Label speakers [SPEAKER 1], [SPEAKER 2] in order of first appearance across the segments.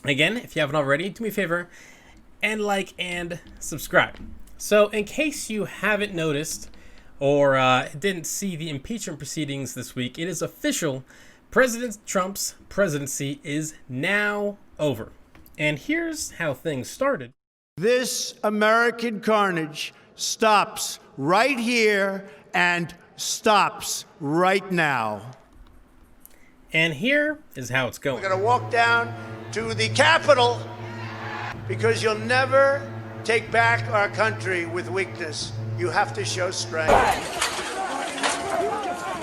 [SPEAKER 1] Again, if you haven't already, do me a favor and like and subscribe. So, in case you haven't noticed or didn't see the impeachment proceedings this week, it is official. President Trump's presidency is now over. And here's how things started.
[SPEAKER 2] This American carnage stops right here and stops right now.
[SPEAKER 1] And here is how it's going.
[SPEAKER 2] We're going to walk down to the Capitol because you'll never take back our country with weakness. You have to show strength.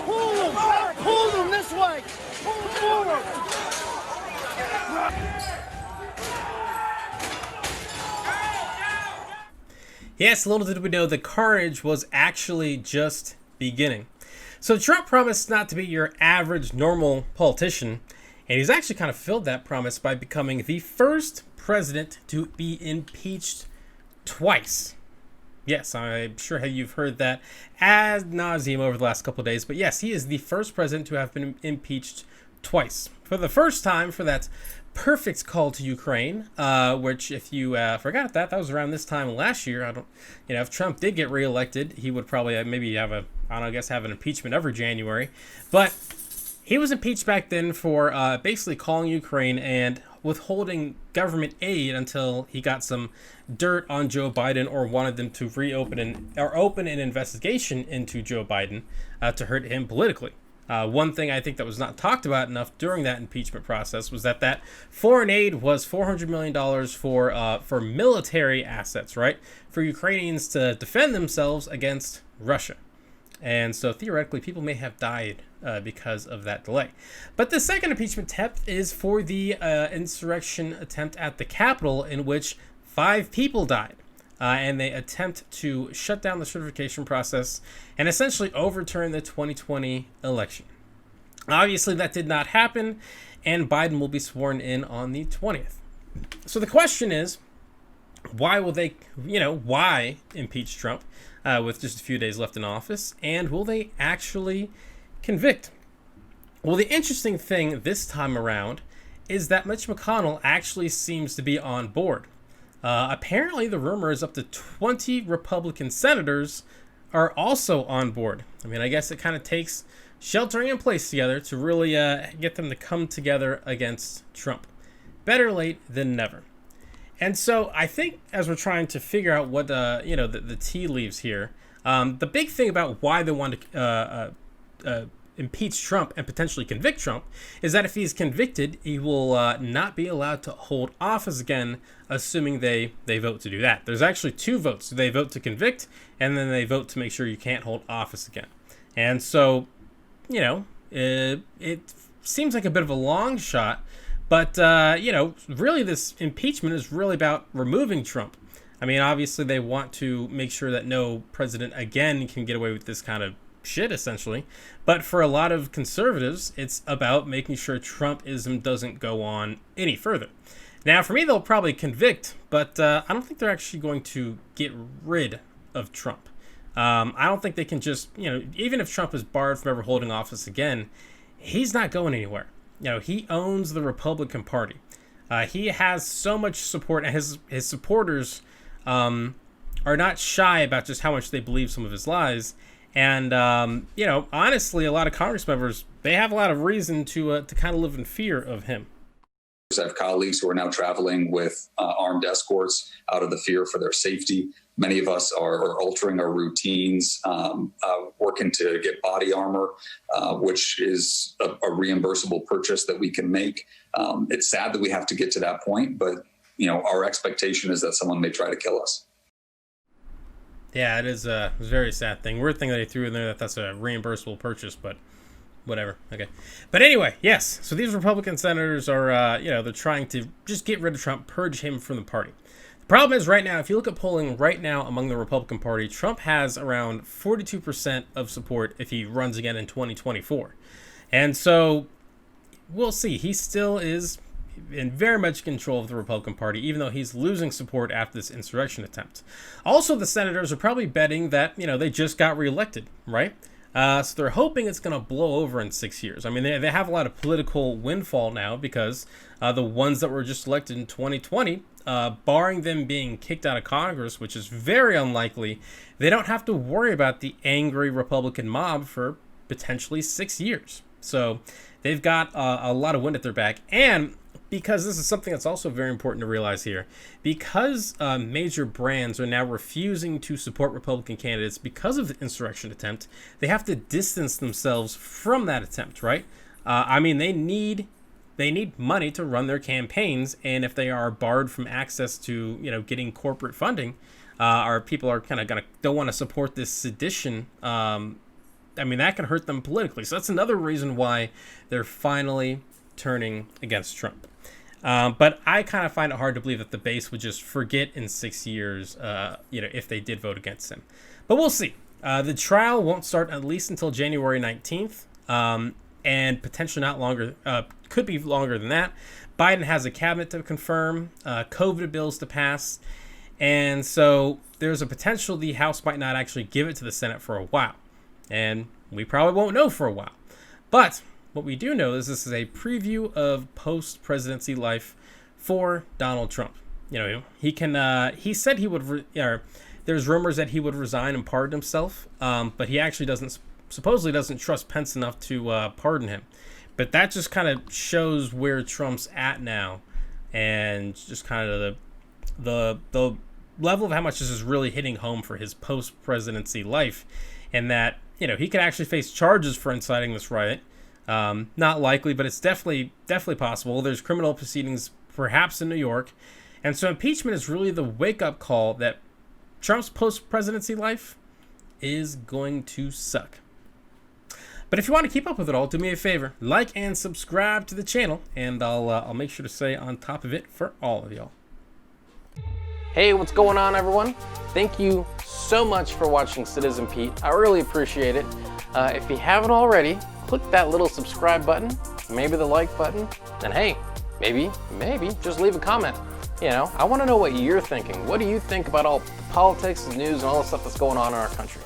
[SPEAKER 3] Pull them this way. Pull forward.
[SPEAKER 1] Yes, little did we know the carnage was actually just beginning. So Trump promised not to be your average normal politician, and he's actually kind of filled that promise by becoming the first president to be impeached twice. Yes, I'm sure you've heard that ad nauseum over the last couple of days, but yes, he is the first president to have been impeached twice. For the first time, for that perfect call to Ukraine, which, if you forgot that was around this time last year. If Trump did get reelected, he would probably maybe have have an impeachment every January. But he was impeached back then for basically calling Ukraine and withholding government aid until he got some dirt on Joe Biden or wanted them to open an investigation into Joe Biden to hurt him politically. One thing I think that was not talked about enough during that impeachment process was that foreign aid was $400 million for military assets, right? For Ukrainians to defend themselves against Russia. And so theoretically, people may have died because of that delay. But the second impeachment attempt is for the insurrection attempt at the Capitol, in which 5 people died. And they attempt to shut down the certification process and essentially overturn the 2020 election. Obviously, that did not happen, and Biden will be sworn in on the 20th. So the question is, why impeach Trump with just a few days left in office, and will they actually convict? Well, the interesting thing this time around is that Mitch McConnell actually seems to be on board. Apparently, the rumor is up to 20 Republican senators are also on board. I mean, I guess it kind of takes sheltering in place together to really get them to come together against Trump. Better late than never. And so I think as we're trying to figure out what the tea leaves here, the big thing about why they want to impeach Trump and potentially convict Trump is that if he's convicted, he will not be allowed to hold office again, assuming they vote to do that. There's actually 2 votes. They vote to convict, and then they vote to make sure you can't hold office again. And so, it seems like a bit of a long shot, but, really this impeachment is really about removing Trump. I mean, obviously they want to make sure that no president again can get away with this kind of shit, essentially. But for a lot of conservatives, it's about making sure Trumpism doesn't go on any further. Now, for me, they'll probably convict, but I don't think they're actually going to get rid of Trump. I don't think they can just, even if Trump is barred from ever holding office again, he's not going anywhere. He owns the Republican Party. He has so much support, and his supporters are not shy about just how much they believe some of his lies. And, honestly, a lot of Congress members, they have a lot of reason to kind of live in fear of him.
[SPEAKER 4] I have colleagues who are now traveling with armed escorts out of the fear for their safety. Many of us are altering our routines, working to get body armor, which is a reimbursable purchase that we can make. It's sad that we have to get to that point, but, our expectation is that someone may try to kill us.
[SPEAKER 1] Yeah, it is a very sad thing. Weird thing that he threw in there that's a reimbursable purchase, but whatever. Okay. But anyway, yes. So these Republican senators are, they're trying to just get rid of Trump, purge him from the party. The problem is right now, if you look at polling right now among the Republican Party, Trump has around 42% of support if he runs again in 2024. And so we'll see. He still is in very much control of the Republican Party, even though he's losing support after this insurrection attempt. Also, the senators are probably betting that, they just got reelected, right? So they're hoping it's going to blow over in 6 years. I mean, they have a lot of political windfall now because the ones that were just elected in 2020, barring them being kicked out of Congress, which is very unlikely, they don't have to worry about the angry Republican mob for potentially 6 years. So they've got a lot of wind at their back. And because this is something that's also very important to realize here, because major brands are now refusing to support Republican candidates because of the insurrection attempt, they have to distance themselves from that attempt, right? I mean, they need money to run their campaigns, and if they are barred from access to, getting corporate funding, or people are kind of don't want to support this sedition, I mean, that can hurt them politically. So that's another reason why they're finally turning against Trump. But I kind of find it hard to believe that the base would just forget in 6 years, if they did vote against him. But we'll see. The trial won't start at least until January 19th, and potentially not longer, could be longer than that. Biden has a cabinet to confirm, COVID bills to pass, and so there's a potential the House might not actually give it to the Senate for a while. And we probably won't know for a while. But what we do know is this is a preview of post-presidency life for Donald Trump. He said he would, there's rumors that he would resign and pardon himself, but he actually supposedly doesn't trust Pence enough to pardon him. But that just kind of shows where Trump's at now, and just kind of the level of how much this is really hitting home for his post-presidency life, and that, he could actually face charges for inciting this riot. Not likely, but it's definitely possible. There's criminal proceedings perhaps in New York. And so impeachment is really the wake-up call that Trump's post-presidency life is going to suck. But if you want to keep up with it all, do me a favor, like and subscribe to the channel, and I'll make sure to stay on top of it for all of y'all.
[SPEAKER 5] Hey, what's going on, everyone? Thank you so much for watching Citizen Pete. I really appreciate it. If you haven't already, click that little subscribe button, maybe the like button, and hey, maybe just leave a comment. I want to know what you're thinking. What do you think about all the politics, the news, and all the stuff that's going on in our country?